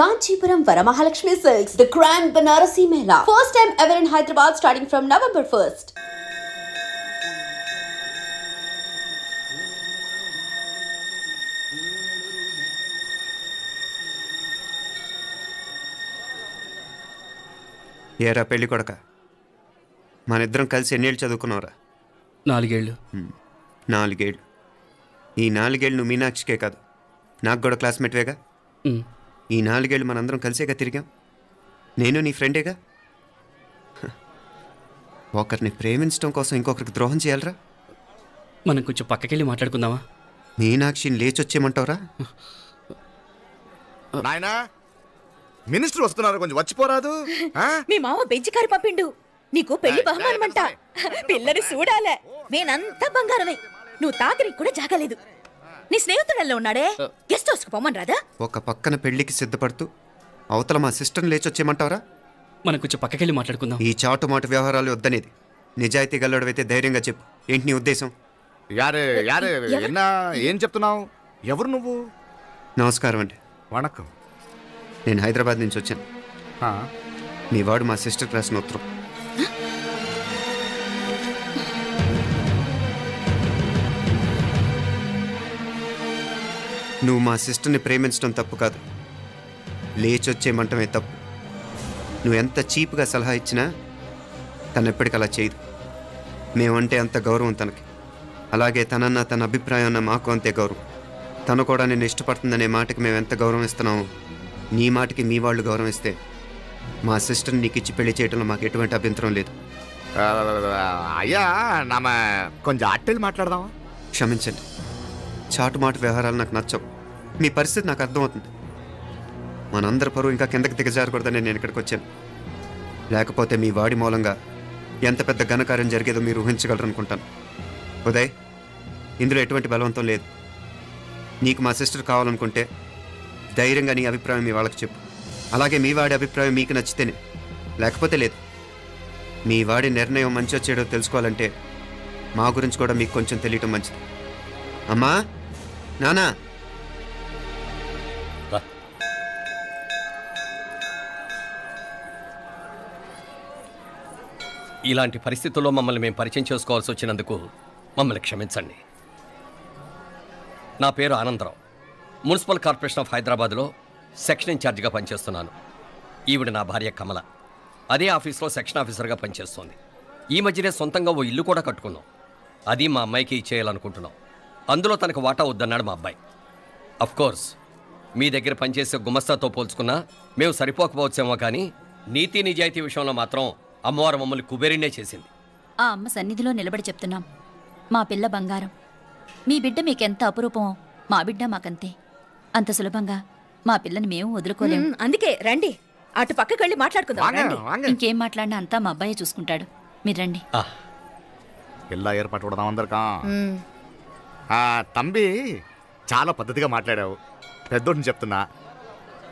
Kanchipuram Varamahalakshmi Silks, the Grand Banarasi Mela. First time ever in Hyderabad starting from November 1st. ఏరా పెళ్ళి కొడక మన ఇద్దరం కలిసి ఎన్నేళ్ళు చదువుకున్నావురా? 4 ఏళ్ళు. 4 ఏళ్ళు. ఈ 4 ఏళ్ళు నువ్వు మీనాక్షికే కాదు నాకు కూడా క్లాస్మేట్వేగా. ఈ 4 ఏళ్ళు మనందరం కలిసేగా తిరిగాం. నేను నీ ఫ్రెండేగా. ఒకరిని ప్రేమించడం కోసం ఇంకొకరికి ద్రోహం చేయాలరా? మనం కొంచెం పక్కకెళ్ళి మాట్లాడుకుందామా? మీనాక్షిని లేచొచ్చేయమంటావురా? నాయనా మినిస్టర్ వస్తున్నారు, కొంచెం వచ్చిపోరాదు. మీ మామ బెంచి కారు పంపిండు, నీకు పెళ్లి బహుమానమంట. పిల్లని చూడాలే, నేనంతా బంగారమే. నువ్వు తాకరికి కూడా జాగలేదు. నీ స్నేహితుడల్లో ఉన్నాడే, గెస్ట్ హౌస్ కు పొమ్మని రాదా? ఒక పక్కన పెళ్లికి సిద్ధపడుతూ అవతల మా సిస్టర్ని లేచొచ్చేయమంటావరా? మనం కొంచెం పక్కకెళ్ళి మాట్లాడుకుందాం. ఈ చాటుమాటు వ్యవహారాలు వద్దనేది. నిజాయితీ గల్లడవైతే ధైర్యంగా చెప్పు, ఏంటి నీ ఉద్దేశం? యారే యారే ఎన్నా ఏం చెప్తున్నావు? ఎవరు నువ్వు? నమస్కారం అండి. వణకం. నేను హైదరాబాద్ నుంచి వచ్చాను. మీ వాడు మా సిస్టర్కి రాసిన ఉత్తరం. నువ్వు మా సిస్టర్ని ప్రేమించడం తప్పు కాదు, లేచొచ్చేయమంటమే తప్పు. నువ్వు ఎంత చీప్గా సలహా ఇచ్చినా తను ఎప్పటికీ అలా చేయదు. మేమంటే అంత గౌరవం తనకి, అలాగే తనన్న తన అభిప్రాయం అన్న మాకు అంతే గౌరవం. తను కూడా నేను ఇష్టపడుతుందనే మాటకి మేము ఎంత గౌరవం ఇస్తున్నామో నీ మాటకి మీ వాళ్ళు గౌరవం ఇస్తే మా సిస్టర్ని నీకు ఇచ్చి పెళ్లి చేయడంలో మాకు ఎటువంటి అభ్యంతరం లేదు. అయ్యా నామ కొంచెం అట్టెళ్ళి మాట్లాడదామా? క్షమించండి, చాటుమాటు వ్యవహారాలు నాకు నచ్చవు. మీ పరిస్థితి నాకు అర్థమవుతుంది. మనందరి పరువు ఇంకా కిందకి దిగజారకూడదని నేను ఇక్కడికి వచ్చాను. లేకపోతే మీ వాడి మూలంగా ఎంత పెద్ద ఘనకార్యం జరిగేదో మీరు ఊహించగలరు అనుకుంటాను. ఉదయ్, ఇందులో ఎటువంటి బలవంతం లేదు. నీకు మా సిస్టర్ కావాలనుకుంటే ధైర్యంగా నీ అభిప్రాయం మీ వాళ్ళకి చెప్పు. అలాగే మీ వాడి అభిప్రాయం మీకు నచ్చితేనే, లేకపోతే లేదు. మీ వాడి నిర్ణయం మంచి వచ్చేడో తెలుసుకోవాలంటే మా గురించి కూడా మీకు కొంచెం తెలియటం మంచిది. అమ్మా, నానా, ఇలాంటి పరిస్థితుల్లో మమ్మల్ని మేము పరిచయం చేసుకోవాల్సి వచ్చినందుకు మమ్మల్ని క్షమించండి. నా పేరు ఆనందరావు. మున్సిపల్ కార్పొరేషన్ ఆఫ్ హైదరాబాద్లో సెక్షన్ ఇన్ఛార్జిగా పనిచేస్తున్నాను. ఈవిడ నా భార్య కమల. అదే ఆఫీస్లో సెక్షన్ ఆఫీసర్గా పనిచేస్తోంది. ఈ మధ్యనే సొంతంగా ఓ ఇల్లు కూడా కట్టుకున్నాం. అది మా అమ్మాయికి ఇచ్చేయాలనుకుంటున్నాం. అందులో తనకు వాటా వద్దన్నాడు మా అబ్బాయి. అఫ్కోర్స్ మీ దగ్గర పనిచేసే గుమస్తాతో పోల్చుకున్నా మేము సరిపోకపోవచ్చేమో, కానీ నీతి నిజాయితీ విషయంలో మాత్రం అమ్మవారు మమ్మల్ని కుబేరినే చేసింది. ఆ అమ్మ సన్నిధిలో నిలబడి చెప్తున్నాం, మా పిల్ల బంగారం. మీ బిడ్డ మీకెంత అపురూపమో మా బిడ్డ మాకంతే. అంత సులభంగా మా పిల్లని మేము వదులుకోలేము. అందుకే రండి, అటు పక్కకి వెళ్ళి మాట్లాడుకుందాం. ఇంకేం మాట్లాడినా అంతా మా అబ్బాయి చూసుకుంటాడు. మీరు రండి. ఎలా ఏర్పాటు కొడదాం అందరికా. తంబి చాలా పద్ధతిగా మాట్లాడావు. పెద్దోడిని చెప్తున్నా,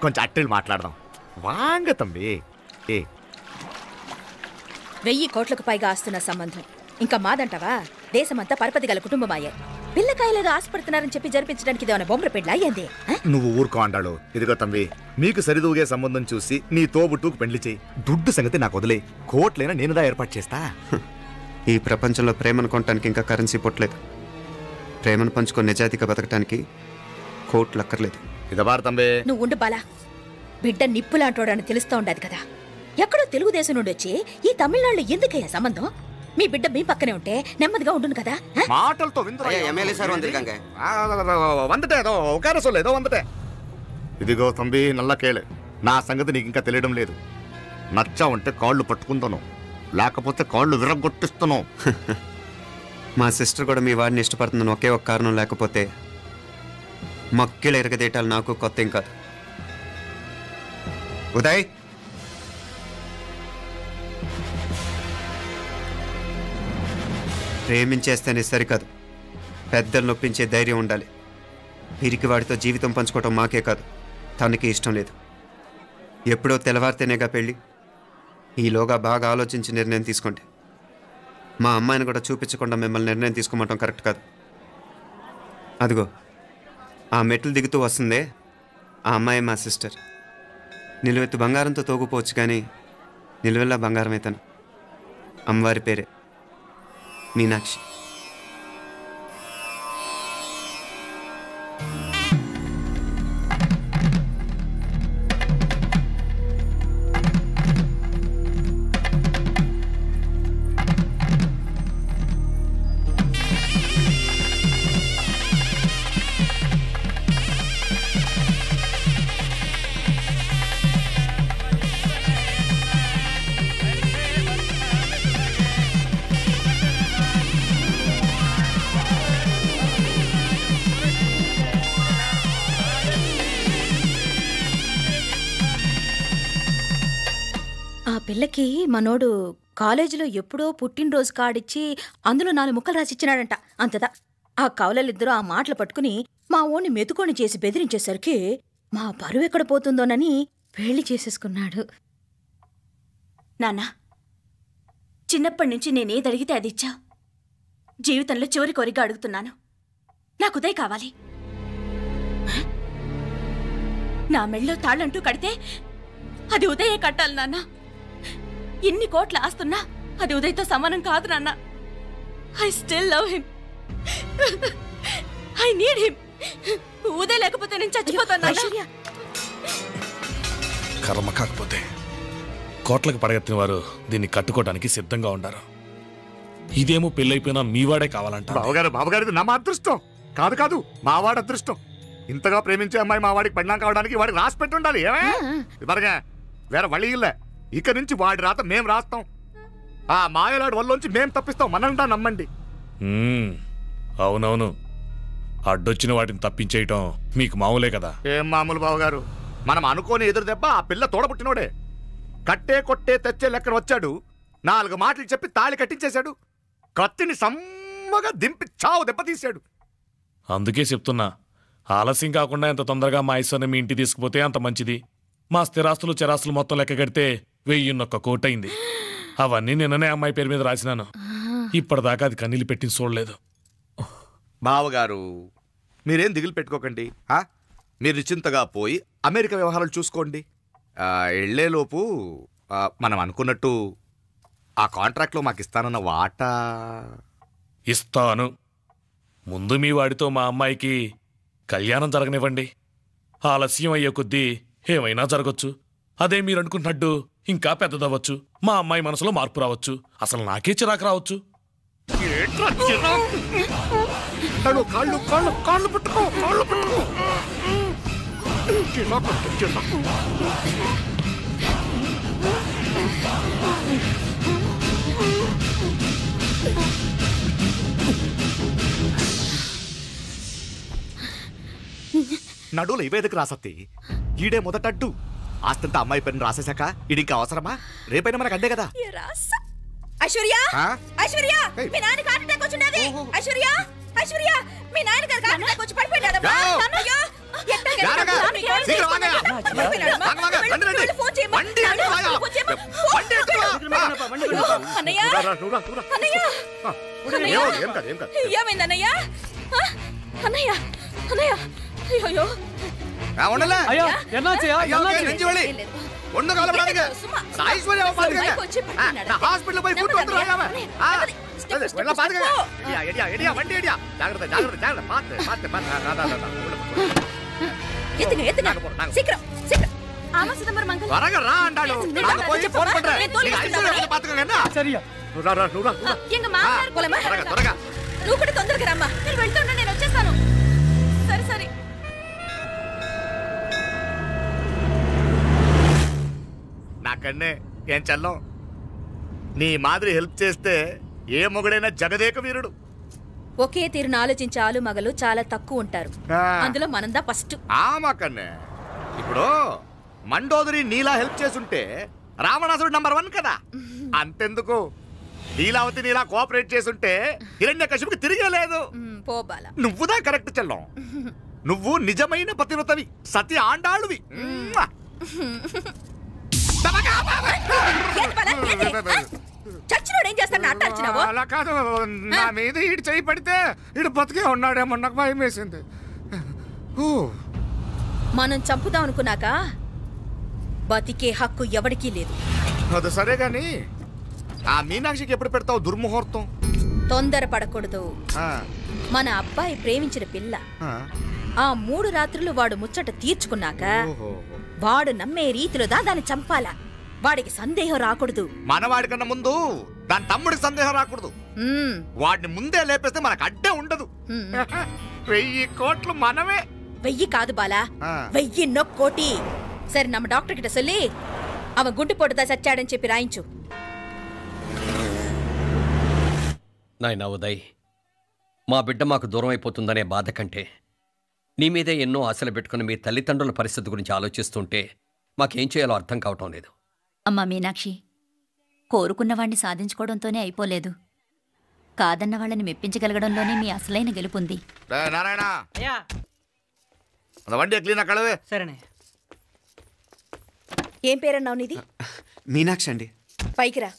కొంచెం అట్టెళ్ళి మాట్లాడదాం. వాంగ తంబి. 1000 కోట్లకు పైగా ఆస్తున్న సంబంధం ఇంకా మాదంటావా? దేశమంతా పరపతి గల కుటుంబమాయే. పిల్లకాయలేదో ఆశపడుతున్నారని చెప్పి జరిపించడానికి ఇదేమన్నా బొమ్మర పెళ్ళి అయ్యింది? నువ్వు ఊరుకో అంటాడు. ఇదిగో తంబి, మీకు సరిదూగే సంబంధం చూసి నీ తోబుట్టుకు పెళ్లి చేయి. దుడ్డు సంగతి నాకు వదిలే. కోట్లైనా నేనుదా ఏర్పాటు చేస్తా. ఈ ప్రపంచంలో ప్రేమను కొనటానికి ఇంకా కరెన్సీ పుట్టలేదు. ప్రేమను పంచుకొని నిజాయితీగా బతకటానికి కోట్లు అక్కర్లేదు. ఇదబారు తంబి. నువ్వు ఉండు బాలా. బిడ్డ నిప్పులాంటోడని తెలుస్తూ ఉండదు కదా. ఎక్కడో తెలుగుదేశం నుండి వచ్చి ఈ తమిళనాడులో ఎందుకయ్యా సంబంధం? మీ బిడ్డ మీ పక్కనే ఉంటే నెమ్మదిగా ఉండును కదా. మాటలతో ఇదిగో తంబి, నల్ల కేళే. నా సంగతి నీకు ఇంకా తెలియడం లేదు. నచ్చా ఉంటే కాళ్ళు పట్టుకుంటాను, లేకపోతే కాళ్ళు విరగొట్టిస్తాను. మా సిస్టర్ కూడా మీ వాడిని ఇష్టపడుతుందని ఒకే ఒక కారణం లేకపోతే మక్కిల ఎరగదేటాలు నాకు కొత్త ఏం కాదు. ఉదయ్, ప్రేమించేస్తేనే సరికాదు, పెద్దలు నొప్పించే ధైర్యం ఉండాలి. పిరికి వాడితో జీవితం పంచుకోవటం మాకే కాదు, తనకి ఇష్టం లేదు. ఎప్పుడో తెల్లవారితేనేగా పెళ్ళి. ఈలోగా బాగా ఆలోచించి నిర్ణయం తీసుకోండి. మా అమ్మాయిని కూడా చూపించకుండా మిమ్మల్ని నిర్ణయం తీసుకోమంటాం కరెక్ట్ కాదు. అదిగో ఆ మెట్లు దిగుతూ వస్తుందే, ఆ అమ్మాయి మా సిస్టర్. నిలువెత్తు బంగారంతో తోగుపోవచ్చు కానీ నిలువెల్లా బంగారం అవుతాను. అమ్మవారి పేరే మీనాక్షి. పిల్లకి మనోడు కాలేజీలో ఎప్పుడో పుట్టినరోజు కార్డిచ్చి అందులో 4 ముక్కలు రాసిచ్చినాడంట. అంతదా ఆ కవలలిద్దరూ ఆ మాటలు పట్టుకుని మా ఓణ్ణి మెతుకొని చేసి బెదిరించేసరికి మా పరువు ఎక్కడ పోతుందోనని పెళ్లి చేసేసుకున్నాడు. నాన్నా, చిన్నప్పటి నుంచి నేనేది అడిగితే అది ఇచ్చా. జీవితంలో చివరి కోరిక అడుగుతున్నాను. నాకు ఉదయ్ కావాలి. నా మెళ్ళో తాళ్ళంటూ కడితే అది ఉదయే కట్టాలి నాన్న. ఇన్ని కోట్ల ఆస్తున్నా అది ఉదయ్తో సమానం కాదు నాన్న. I still love him. I need him. Uday లేకపోతే నేను చచ్చిపోతాను. కర్మ కాకపోతే కోట్లకు పడగెత్తిన వారు దీన్ని కట్టుకోవడానికి సిద్ధంగా ఉండారు. ఇదేమో పెళ్ళైపోయినా మీవాడే కావాలంట. బావగారు నా అదృష్టం కాదు కాదు మావాడి అదృష్టం. ఇంతగా ప్రేమించే అమ్మాయి మా వాడికి పడినా కావడానికి వాడికి రాసి పెట్టి ఉండాలి. ఏమే వేరే వళ్ళీ ఇల్లే. ఇక నుంచి వాడి రాత మేం రాస్తాం. ఆ మాయలాడి వల్లోంచి మేం తప్పిస్తాం. మనల్ని నమ్మండి. అవునవును, అడ్డొచ్చిన వాటిని తప్పించేయటం మీకు మామూలే కదా. ఏం మామూలు బావగారు, మనం అనుకోని ఎదురు దెబ్బ ఆ పిల్ల తోడబుట్టినోడే. కట్టే కొట్టే తెచ్చే లెక్కన వచ్చాడు. 4 మాటలు చెప్పి తాళి కట్టించేశాడు. కత్తిని సమ్మగా దింపి చావు దెబ్బతీశాడు. అందుకే చెప్తున్నా, ఆలస్యం కాకుండా ఎంత తొందరగా మా ఐశ్వర్యం మీ ఇంటికి తీసుకుపోతే అంత మంచిది. మా స్థిరాస్తులు చిరాస్తులు మొత్తం లెక్క కడితే 1001 కోటి అయింది. అవన్నీ నిన్ననే అమ్మాయి పేరు మీద రాసినాను. ఇప్పటిదాకా అది కన్నీళ్ళు పెట్టింది చూడలేదు. బావగారు మీరేం దిగులు పెట్టుకోకండి. మీరు నిశ్చింతగా పోయి అమెరికా వ్యవహారాలు చూసుకోండి. వెళ్లేలోపు మనం అనుకున్నట్టు ఆ కాంట్రాక్ట్లో మాకు ఇస్తానన్న వాటా ఇస్తాను. ముందు మీ వాడితో మా అమ్మాయికి కళ్యాణం జరగనివ్వండి. ఆలస్యం అయ్యే కొద్దీ ఏమైనా జరగచ్చు. అదే మీరు అనుకుంటున్నట్టు ఇంకా పెద్దదవ్వచ్చు. మా అమ్మాయి మనసులో మార్పు రావచ్చు. అసలు నాకే చిరాకు రావచ్చు. నడువులు ఇవేదకు రాసత్తి. ఈడే మొదటడ్డు. ఆస్తంతా అమ్మాయి పని రాసేశాక ఇడికి అవసరమా? రేపైనా మనకు అడ్డే కదా. ఐశ్వర్య, ఐశ్వర్య, మీ నాన్న హార్ట్ అటాక్ వచ్చినది. ఐశ్వర్య, ఐశ్వర్య, మీ నాన్న గారికి హార్ట్ అటాక్ వచ్చి పడిపోయాడు. అన్నయ్య, ఏమైందన్నయ్య? అన్నయ్య, అన్నయ్య, అయ్యో నువ్వు కూడా తొందరగా రమ్మా. నేను వెళ్తున్నా, నేను వచ్చేస్తాను. సరే సరే. నాకన్నే ఏం చల్లం. నీ మాదిరి హెల్ప్ చేస్తే ఏ మొగుడైనా జగదేక వీరుడు. ఒకే తీరును ఆలోచించే ఆలు మగలు చాలా తక్కువ ఉంటారు. అందులో మనందా ఫస్ట్. మాకన్నే ఇప్పుడు మండోదరి నీలా హెల్ప్ చేసుంటే రావణాసుడు నంబర్ 1 కదా. అంతెందుకు, లీలావతి నీలా కోఆపరేట్ చేసుంటే హిరణ్యకశిపుకి తిరిగే లేదు. నువ్వుదా కరెక్ట్ చెల్లం. నువ్వు నిజమైన పతివ్రతవి, సతి ఆండాళ్ళువి. అలా కాదు, నా మీద ఈడు చేయి పడితే ఈడు బతికే ఉన్నాడేమో నాకు భయం వేసింది. మనం చంపుదాం అనుకున్నాక బతికే హక్కు ఎవరికీ లేదు. అది సరే గాని ఆ మీనాక్షికి ఎప్పుడు పెడతావు దుర్ముహూర్తం? తొందరపడకూడదు. ఆ, మన అబ్బాయి ప్రేమించిన పిల్ల ఆ. ఆ 3 రాత్రులు వాడు ముచ్చట తీర్చుకున్నాక ఓహో. వాడు నమ్మే రీతిలో దాన్ని చంపాలా. వాడికి సందేహం రాకూడదు. మనవాడి కన్నా ముందు దాని తమ్ముడికి సందేహం రాకూడదు. ఉమ్, వాడిని ముందే లేపేస్తే మనకు అడ్డే ఉండదు. ఉమ్. 1000 కోట్లు మనమే. 1000 కాదు బాలా, ఆ. 1000 కోటి. సరే నమ్మ డాక్టర్ కిட்ட சொல்லி அவன் గుండు పొట్టుదా చచ్చాడని చెప్పి రాయించు. నాయనా ఉదయ్, మా బిడ్డ మాకు దూరం అయిపోతుందనే బాధ కంటే నీ మీదే ఎన్నో ఆశలు పెట్టుకుని మీ తల్లిదండ్రుల పరిస్థితి గురించి ఆలోచిస్తుంటే మాకేం చేయాలో అర్థం కావటం లేదు. అమ్మా మీనాక్షి, కోరుకున్నవాణ్ణి సాధించుకోవడంతోనే అయిపోలేదు. కాదన్న వాళ్ళని మెప్పించగలగడంలోనే మీ అసలైన గెలుపుంది. నారాయణ వండి క్లీన్ అక్కడవే. సరేనే. ఏం పేరన్నావు నీది? మీనాక్షి అండి. పైకి రా.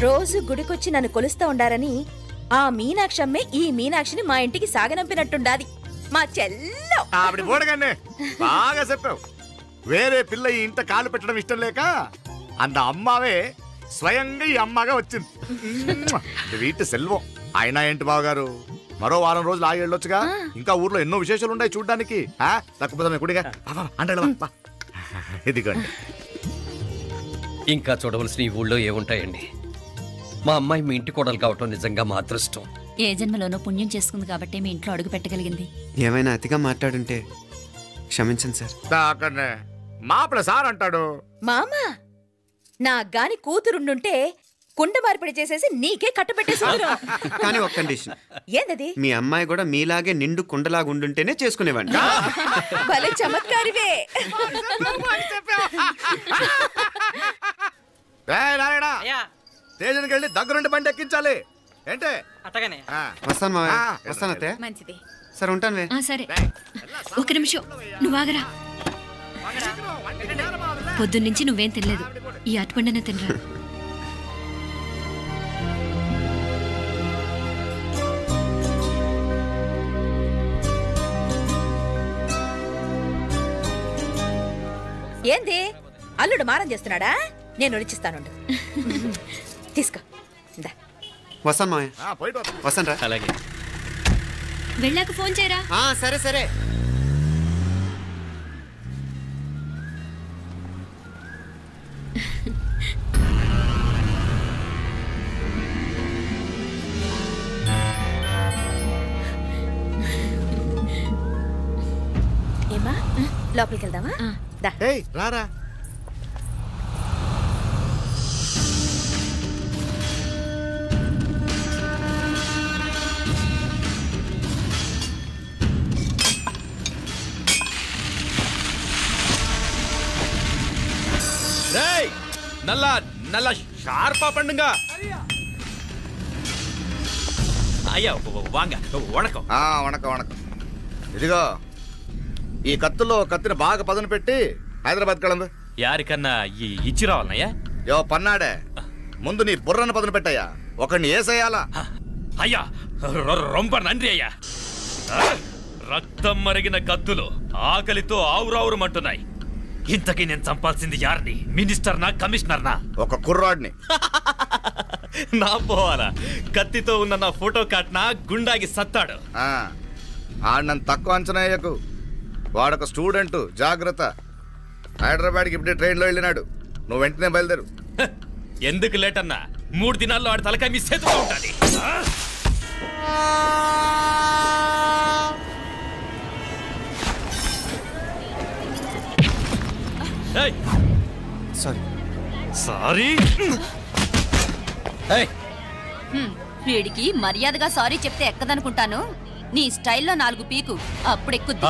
రోజు గుడికొచ్చి నన్ను కొలుస్తా ఉండారని ఆ మీనాక్షమ్మే ఈ మీనాక్షిని మా ఇంటికి సాగనంపినట్టుండాది. మా చెల్లో ఆవిడ పోడగానే బాగా చెప్పావు. వేరే పిల్ల ఈ ఇంట కాలు పెట్టడం ఇష్టం లేక అంత అమ్మావే స్వయంగా ఈ అమ్మగా వచ్చింది. వీటి సెల్వం. అయినా ఏంటి బావగారు, మరో వారం రోజులు ఆగి వెళ్ళొచ్చుగా. ఇంకా ఊర్లో ఎన్నో విశేషాలు ఉన్నాయి చూడ్డానికి. తక్కువ కుడిగా అంటే ఇదిగోండి. ఇంకా చూడవలసిన ఈ ఊళ్ళో ఏముంటాయండి? మా అమ్మాయి మీ ఇంటి కోడలు కావటం నిజంగా మా అదృష్టం. ఏ జన్మలోనో పుణ్యం చేసుకుంది కాబట్టి మీ ఇంట్లో అడుగు పెట్టగలిగింది. ఏమైనా అతిగా మాట్లాడుంటే క్షమించండి సార్. అక్కడనే మాపల సార్ అంటాడు. మామా, నా గాని కూతురుండుంటే కుండ మార్పిడి చేసేసి నీకే కట్టబెట్టేసి. కానీ ఒక కండిషన్. ఏందది? మీ అమ్మాయి కూడా మీలాగే నిండు కుండలాగా ఉండుంటేనే చేసుకునేవాడిని. భలే చమత్కారివే. స్టేషన్కి వెళ్ళి దగ్గరుండి బండి ఎక్కించాలి. ఏంటే? అట్టగానే. వస్తాను మావయ్య. వస్తాను అత్తయ్య. మంచిది. సరే ఉంటాను. సరే, ఒక నిమిషం నువ్వు ఆగరా. పొద్దున్నుంచి నువ్వేం తినలేదు. ఈ అటుపండనే తినరా. ఏంది అల్లుడు మారం చేస్తున్నాడా? నేను రుచిస్తాను. తీసుకో. వస్తాను మావయ్య. వస్తాను రా. అలాగే. వెళ్ళాక ఫోన్ చేయరా. సరే సరే. ఏమా లోపలికి వెళ్దామా? రారా. நல்ல ஷார்ப்பா பண்ணுங்க. ஐயா வாங்க. வணக்கம். వణకం వణకం. ఇదిగో ఈ కత్తుల్లో కత్తిని బాగా పదును పెట్టి హైదరాబాద్ కళందు. యారికన్నా ఇచ్చి రావాలన్నయ్యా? యో పన్నాడే, ముందు నీ బుర్రను పదును పెట్టయ్యా. ఒకడిని ఏసేయాలా? అయ్యా రొంప నంది అయ్యా. రక్తం మరిగిన కత్తులు ఆకలితో ఆవురావురమంటున్నాయి. ఇంతకీ నేను చంపాల్సింది యారిని? మినిస్టర్నా కమిషనర్నా? ఒక కుర్రాడిని. నా పోవాలా? కత్తితో ఉన్న నా ఫోటో కాట్నా గుండాకి సత్తాడు. ఆడినంత తక్కువ అంచనా వేయకు. వాడొక స్టూడెంట్, జాగ్రత్త. హైదరాబాద్కి ఇప్పుడే ట్రైన్లో వెళ్ళినాడు. నువ్వు వెంటనే బయలుదేరు. ఎందుకు లేట్ అన్నా? 3 దినాల్లో ఆడి తలకాయ మీ చేతిలో ఉంటుంది. సారీ. వీడికి మర్యాదగా సారీ చెప్తే ఎక్కదనుకుంటాను. నీ స్టైల్లో 4 పీకు, అప్పుడెక్కుద్ది.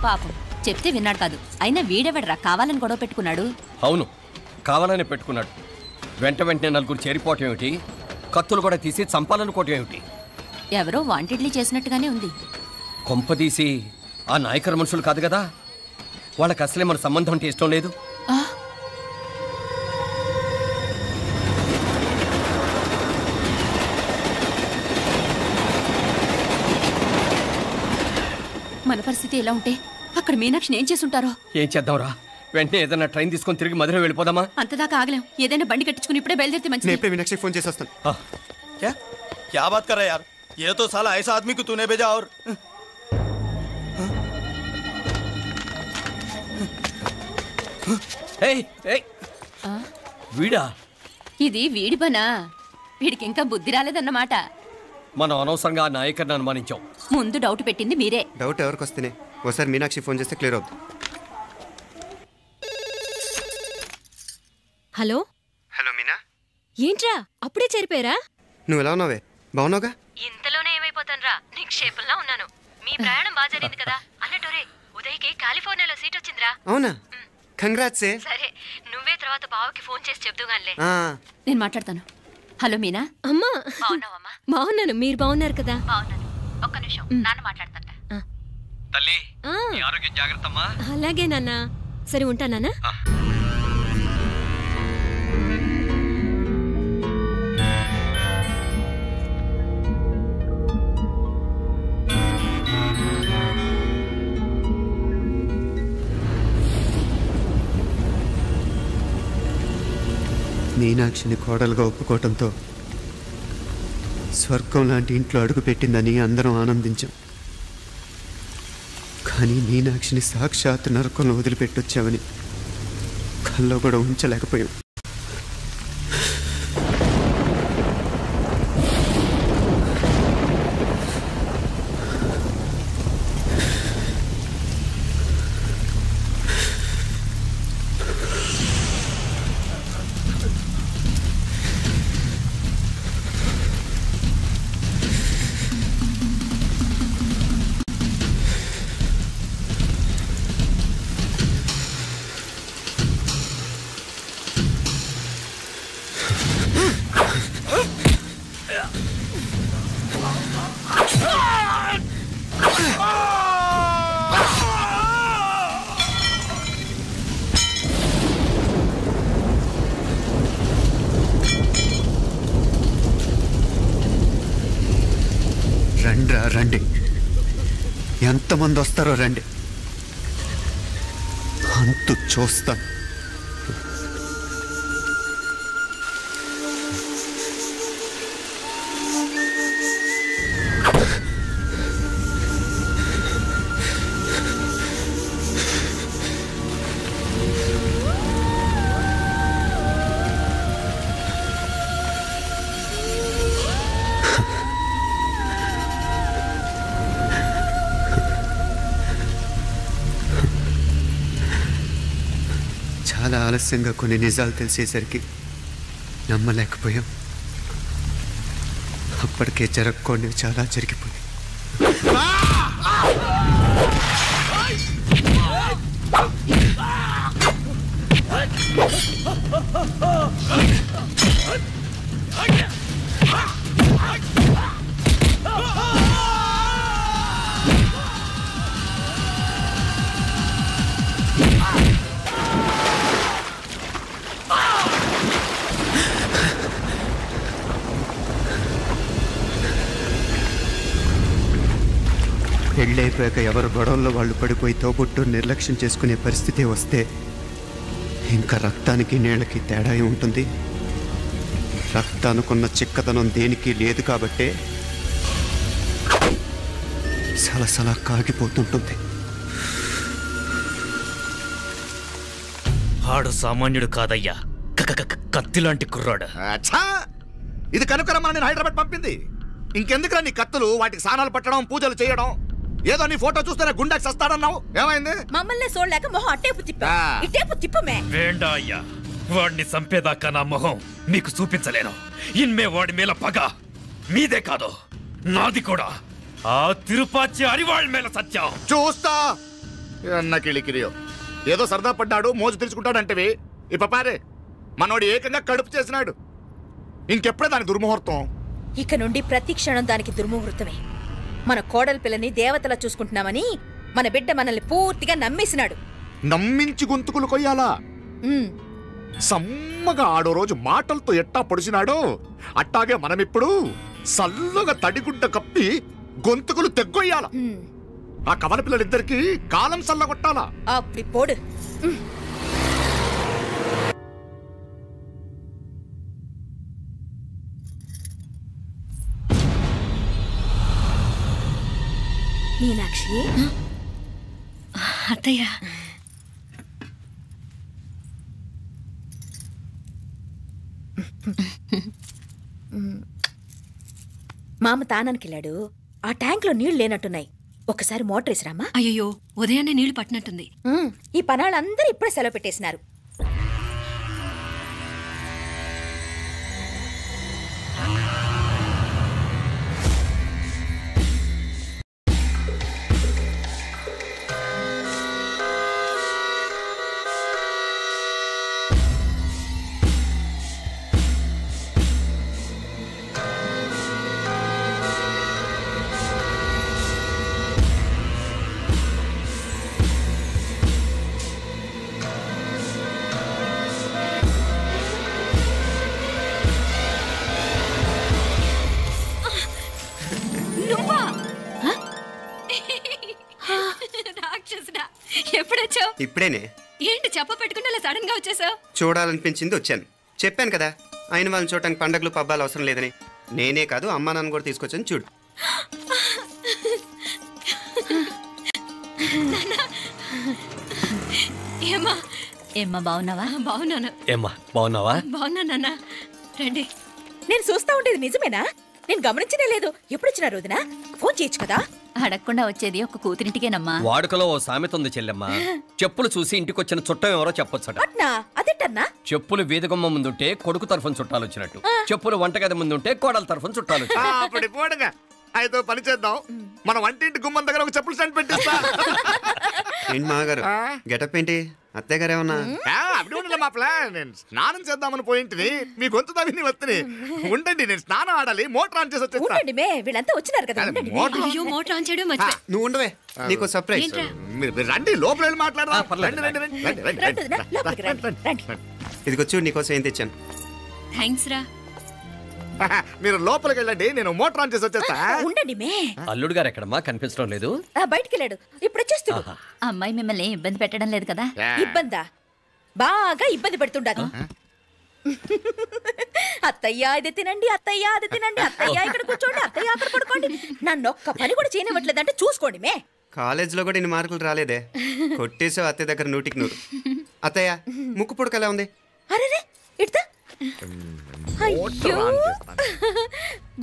పాపం చెప్తే విన్నాడు కాదు. అయినా వీడెవడరా కావాలని గొడవ పెట్టుకున్నాడు? అవును, కావాలని పెట్టుకున్నాడు. వెంటనే నలుగురు చేరిపోవటం ఏమిటి, కత్తులు కూడా తీసి చంపాలనుకోవటం ఏమిటి? ఎవరో వాంటెడ్లీ చేసినట్టుగానే ఉంది. కొంపదీసి ఆ నాయకర్ మనుషులు కాదు కదా? వాళ్ళకి అసలే మన సంబంధం అంటే ఇష్టం లేదు. మన పరిస్థితి ఎలా ఉంటే అక్కడ మీనాక్షిని ఏం చేసుంటారో. ఏం చేద్దాంరా? వెంటనే ఏదైనా ట్రైన్ తీసుకొని తిరిగి మధుర వెళ్ళిపోదామా? అంతదాకా ఆగలేం. ఏదైనా బండి కట్టించుకుని ఇప్పుడే బయలుదేరితే మంచిది. मीनाक्षी फोन చేసి వస్తాను. क्या बात कर रहा है यार? ये तो साला ऐसा आदमी को तूने भेजा और వీడా? ఇది వీడి పనా? వీడికి ఇంకా బుద్ధి రాలేదన్నమాట. మనం అనవసరంగా ఆ నాయకర్ని అనుమానించాం. ముందు డౌట్ పెట్టింది మీరే. డౌట్ ఎవరికి వస్తేనే ఒకసారి మీనాక్షి ఫోన్ చేస్తే క్లియర్ అవుతుంది. హలో హలో మీనా, ఏంట్రా అప్పుడే చేరిపోయారా? నువ్వు ఎలా ఉన్నావే? బాగున్నావుగా? ఇంతలోనే ఏమైపోతానరా, నిక్షేపంలా ఉన్నాను. మీ ప్రయాణం బాగా జరిగింది కదా? అన్నట్టురే ఉదయ్కి కాలిఫోర్నియాలో సీట్ వచ్చిందిరా. అవునా? కంగ్రాట్స్. సరే నువ్వే తర్వాత బావకి ఫోన్ చేసి చెప్దుగానిలే. నేను మాట్లాడతాను. హలో మీనా. అమ్మా బాగున్నాను, మీరు బాగున్నారు కదా? బాగున్నాను. ఒక్క నిమిషం, నాన్న మాట్లాడతాను. తల్లి, ఆరోగ్యం జాగ్రత్తమ్మా. అలాగే నాన్న. సరే ఉంటానా? మీనాక్షిని కోడలుగా ఒప్పుకోవటంతో స్వర్గం లాంటి ఇంట్లో అడుగు పెట్టిందని అందరం ఆనందించాం. కానీ మీనాక్షిని సాక్షాత్ నరకంలో వదిలిపెట్టొచ్చామని కల్లో కూడా ఉంచలేకపోయాం. రండి, ఎంతమంది వస్తారో రండి. అంతు చూస్తాను. చాలా ఆలస్యంగా కొన్ని నిజాలు తెలిసేసరికి నమ్మలేకపోయాం. అప్పటికే జరగకూడనివి చాలా జరిగిపోయాయి. పెళ్ళైపోయాక ఎవరు గొడవల్లో వాళ్ళు పడిపోయి తోబుట్టు నిర్లక్ష్యం చేసుకునే పరిస్థితి వస్తే ఇంకా రక్తానికి నీళ్ళకి తేడా ఉంటుంది. రక్తానుకున్న చిక్కదనం దేనికి లేదు కాబట్టే సలసలా కాగిపోతుంటుంది. ఆడు సామాన్యుడు కాదయ్యా, కత్తిలాంటి కుర్రాడు. ఇది కనుకరమ్మని నేను హైదరాబాద్ పంపింది. ఇంకెందుకురా నీ కత్తులు? వాటికి స్నానాలు పట్టడం, పూజలు చేయడం. ఏదో నీ ఫోటో చూస్తేనే గుండెకి సస్తాడన్నావు. ఏమైంది? మమ్మల్ని చూడలేక మొహం అట్టేపు తిప్పా. ఇట్టేపు తిప్పమే. వేండా అయ్యా, వాడిని చంపేదాకా నా మొహం మీకు చూపించలేను. ఇన్మే వాడి మేల పగ మీదే కాదు, నాది కూడా. ఆ తిరుపాచి అరివాళ్ళ మేల సత్యం చూస్తా. అన్న కిళికిరియో ఏదో సరదా పడ్డాడు, మోజు తెలుసుకుంటాడంటవి. ఈ పపారే మనోడు ఏకంగా కడుపు చేసినాడు. ఇంకెప్పుడే దాని దుర్ముహూర్తం. ఇక నుండి ప్రతి క్షణం దానికి దుర్ముహూర్తమే. మన కోడలి పిల్లని దేవతలా చూసుకుంటున్నామని మన బిడ్డ మనల్ని పూర్తిగా నమ్మేసినాడు. నమ్మించి గొంతుకులు కొయ్యాలా? సమ్మగా ఆడో రోజు మాటలతో ఎట్టా పొడిచినాడో అట్టాగే మనమిప్పుడు సల్లుగా తడిగుడ్డ కప్పి గొంతుకులు తెగ్గొయ్యాల. ఆ కవల పిల్లలిద్దరికి కాలం సల్లగొట్టాలా? అప్పుడు పోడు. మీనాక్షి, అత్తయ్య, మామ తానానికి వెళ్ళాడు. ఆ ట్యాంక్ లో నీళ్లు లేనట్టున్నాయి. ఒకసారి మోటార్ వేసిరామా? అయ్యో, ఉదయాన్నే నీళ్లు పట్టినట్టుంది. ఈ పనాళ్ళందరూ ఇప్పుడే సెలవు పెట్టేసినారు. ఇప్పుడేనే. ఏంటి చెప్ప పెట్టుకుంటే అలా సడన్ గా వచ్చేసావు? చూడాలనిపించింది వచ్చాను. చెప్పాను కదా, ఆయన వాళ్ళని చూడటానికి పండగలు పబ్బాలు అవసరం లేదని. నేనే కాదు, అమ్మా నాన్న కూడా తీసుకొచ్చాను. చూడు. ఏమ్మా ఏమ్మా బాగున్నావా? బాగున్నాను. ఏమ్మా బాగున్నావా? బాగున్నా నాన్న. రండి. నేను చూస్తా ఉండేది నిజమేనా? నేను గమనించనే లేదు. ఎప్పుడొచ్చినా రోజున ఫోన్ చేయొచ్చు కదా. అడగకుండా వచ్చేది ఒక కూతురింటికేనమ్మా. వాడుకలో ఓ సామెత ఉంది చెల్లెమ్మ. చెప్పులు చూసి ఇంటికొచ్చిన చుట్టం ఎవరో చెప్పొచ్చట. అదేటన్నా? చెప్పులు వేదికమ్మ ముందుంటే కొడుకు తరఫున చుట్టాలు వచ్చినట్టు, చెప్పులు వంటగది ముందుంటే కోడల తరఫున చుట్టాలు వచ్చినట్టు. అయితే పని చేద్దాం, మన వంటింటి గుమ్మం దగ్గర ఒక చెప్పులు స్టాండ్ పెట్టిస్తా. ఏంటి మామగారు గెటప్ ఏంటి? అత్తయ్య గారు ఏమన్నా? మా ప్లాన్. నేను స్నానం చేద్దామని పోయింటిని, మీ గొంతు తవ్వి వస్తుంది. ఉండండి, నేను స్నానం ఆడాలి. మోటార్ ఆన్ చేసి వచ్చేస్తాను. వీళ్ళంతా వచ్చినారు కదా. మోటార్ ఆన్ చేయడం నువ్వు ఉండవే, నీకు సర్ప్రైజ్. రండి, లోపల వెళ్ళి మాట్లాడదాం. ఇదిగో చూడు, నీకోసం ఏం తెచ్చాను. థ్యాంక్స్ రా. మీరు లోపలికి వెళ్ళండి, నేను మోటార్ ఆన్ చేసి వచ్చేస్తా. ఉండండి మే. అల్లుడు గారు ఎక్కడమ్మా కనిపించడం లేదు? బయటికి వెళ్ళాడు, ఇప్పుడు వచ్చేస్తాడు. అమ్మాయి మిమ్మల్ని ఇబ్బంది పెట్టడం లేదు కదా? ఇబ్బందా? బాగా ఇబ్బంది పెడుతుండదు. అత్తయ్య ఇది తినండి, అత్తయ్య అది తినండి, అత్తయ్య ఇక్కడ కూర్చోండి, అత్తయ్య అక్కడ పడుకోండి. నన్ను ఒక్క పని కూడా చేయనివ్వట్లేదంటే చూసుకోండి మే. కాలేజీలో కూడా ఇన్ని మార్కులు రాలేదే. కొట్టేసావు అత్తయ్య దగ్గర 100కి 100. అత్తయ్య ముక్కు పుడక ఎలా ఉంది? అరే ఇడతా. అయ్యో,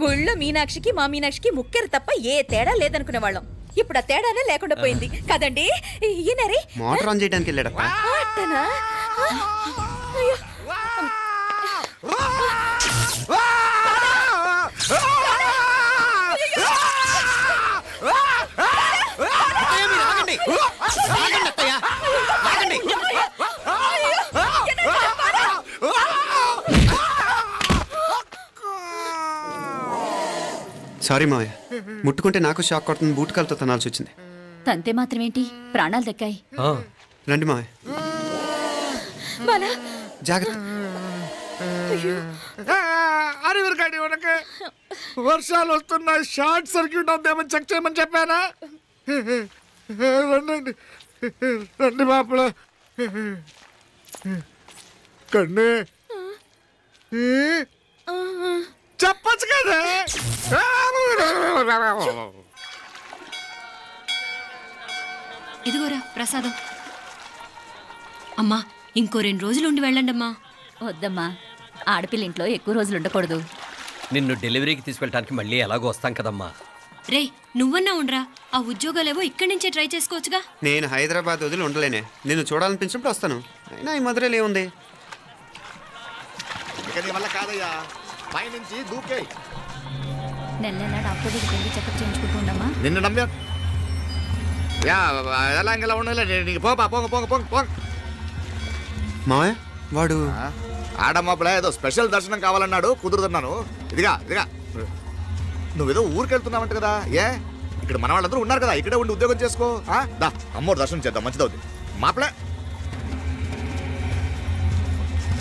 గుళ్ళో మీనాక్షికి మా మీనాక్షికి ముక్కెరు తప్ప ఏ తేడా లేదనుకునే వాళ్ళం. ఇప్పుడు ఆ తేడానే లేకుండా పోయింది కదండి. ఈయనరే మోటార్ ఆన్ చేయడానికి వెళ్ళాడప్ప. అట్టనా? అయ్యో సారీ మావయ్య, ముట్టుకుంటే నాకు షాక్ కొడుతుంది. బూటకాలతో తనాల్సి వచ్చింది. తంతే మాత్రమేంటి, ప్రాణాలు దక్కాయి. రండి మావయ్య, జాగ్రత్త. అరివిరకండి, ఉనకే వర్షాలు వస్తున్నాయి, షార్ట్ సర్క్యూట్ అవుతామని చెక్ చేయమని చెప్పానా? రండి రండి మాపల కన్నే చెప్పచ్చు కదా. ఇదిగోరా ప్రసాదం. అమ్మా ఇంకో 2 రోజులు ఉండి వెళ్ళండి అమ్మా. వద్దమ్మా, ఆడపిల్ల ఇంట్లో ఎక్కువ రోజులు ఉండకూడదు. నిన్ను డెలివరీకి తీసుకెళ్ళడానికి మళ్ళీ ఎలాగో వస్తాం కదమ్మా. రే నువ్వన్నా ఉండరా, ఆ ఉద్యోగాలేవో ఇక్కడి నుంచే ట్రై చేసుకోవచ్చుగా. నేను హైదరాబాద్ వదిలి ఉండలేనే. నిన్ను చూడాలనిపించినప్పుడు వస్తాను. అయినా ఈ మధురలో ఏముంది? ఇక నీ వల్ల కాదయ్యా, పైనుంచి దూకే. నెల డాక్టర్ దగ్గరికి వెళ్ళి చెకప్ చేయించుకుంటుండమ్మా. నిన్ను నమ్మా ఎలా ఇంకెలా ఉండలే. నీకు పోపా, పోంగ పోంగ పోంగ పోంగ. మావయ్య వాడు ఆడమ్మప్పుడే ఏదో స్పెషల్ దర్శనం కావాలన్నాడు, కుదురుతున్నాను. ఇదిగా నువ్వేదో ఊరికెళ్తున్నావంట కదా. ఏ ఇక్కడ మన వాళ్ళందరూ ఉన్నారు కదా, ఇక్కడే ఉండి ఉద్యోగం చేసుకో. దా అమ్మోడు దర్శనం చేద్దాం, మంచిదవుద్ది. మాపలే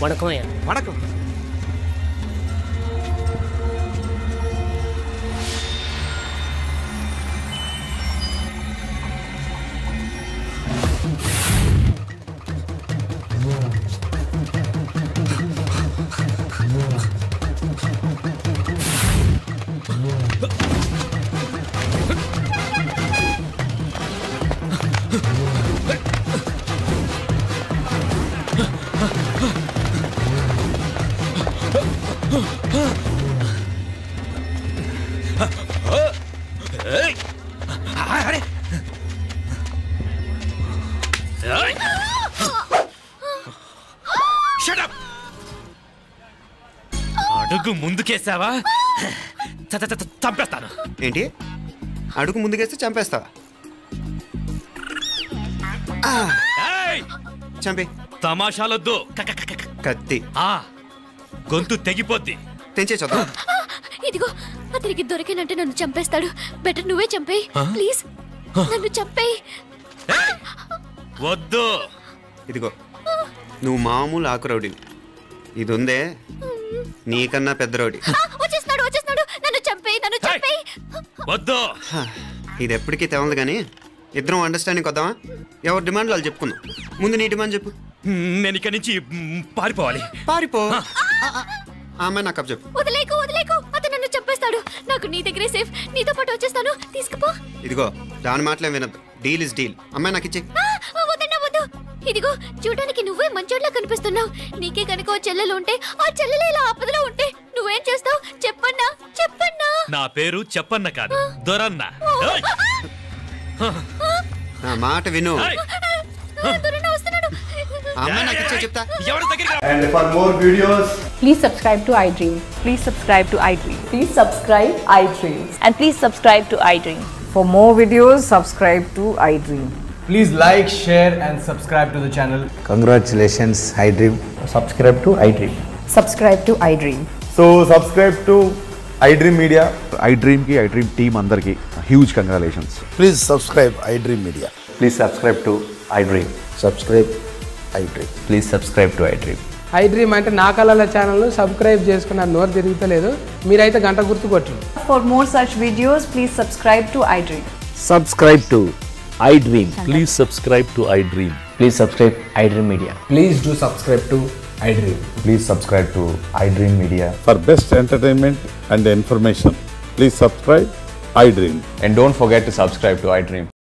వణకం వణకం. అడుగు ముందుకేసావా చంపేస్తాను. ఏంటి? అడుగు ముందుకేస్తే చంపేస్తావా? చంపే. తమాషాలొద్దు. కత్తి గొంతు తెగిపోద్ది. తెంచే చూద్దాం. ఇదిగో అతనికి దొరికినంటే నన్ను చంపేస్తాడు. బెటర్ నువ్వే చంపేయి ప్లీజ్, నన్ను చంపేయి. వద్దు. ఇదిగో నువ్వు మామూలు ఆకురౌడిని, ఇది ఉందే నీకన్నా పెద్ద రౌడీ. వచ్చేస్తున్నాడు నన్ను చంపేయి. వద్దు. ఇది ఎప్పటికీ తెవలదు కానీ ఇద్దరం అండర్స్టాండింగ్ వద్దామా? ఎవరి డిమాండ్లు వాళ్ళు చెప్పుకుందాం. ముందు నీ డిమాండ్ చెప్పు. నేను ఇక్కడి నుంచి పారిపోవాలి. పారిపో. అమ్మాయి నాకు చెప్పు. వదిలేకు అతను నన్ను చంపేస్తాడు. నాకు నీ దగ్గరే సేఫ్, నీతో పాటు వచ్చేస్తాను, తీసుకుపో. ఇదిగో దాని మాటలే వినద్దు. Deal is deal. అమ్మాయి నాకు ఇచ్చి. వద్దు. ఇదిగో చూడడానికి నువ్వే మంచోడ్లా కనిపిస్తున్నావు. నీకే కనుక ఓ చెల్లెలు ఉంటే, ఆ చెల్లెలు ఇలా ఆపదలో ఉంటే నువ్వేం చేస్తావు చెప్పన్నా? నా పేరు చెప్పన్న కాదు, దొరన్న. నా మాట విను. అమ్మాయి నాకు ఇచ్చే చెప్తా. And for more videos, please subscribe to iDream. Please subscribe to iDream. Please subscribe iDream. And please subscribe to iDream. For more videos, subscribe to iDream. please like, share and subscribe to the channel. Congratulations, iDream. Subscribe to iDream. Subscribe to iDream. So subscribe to iDream Media. iDream ki iDream team andarki huge congratulations. Please subscribe iDream Media. Please subscribe to iDream. Subscribe iDream. Please subscribe to iDream. I dream అంటే నా కళల channel subscribe చేసుకున్న నోరు తిరుగుతలేదు. మీరైతే గంట గుర్తు కొట్టండి. For more such videos, please subscribe to iDream. Subscribe to iDream. Please subscribe to iDream. Please subscribe iDream Media. Please do subscribe to iDream. Please subscribe to iDream Media. For best entertainment and information, please subscribe iDream. And don't forget to subscribe to iDream.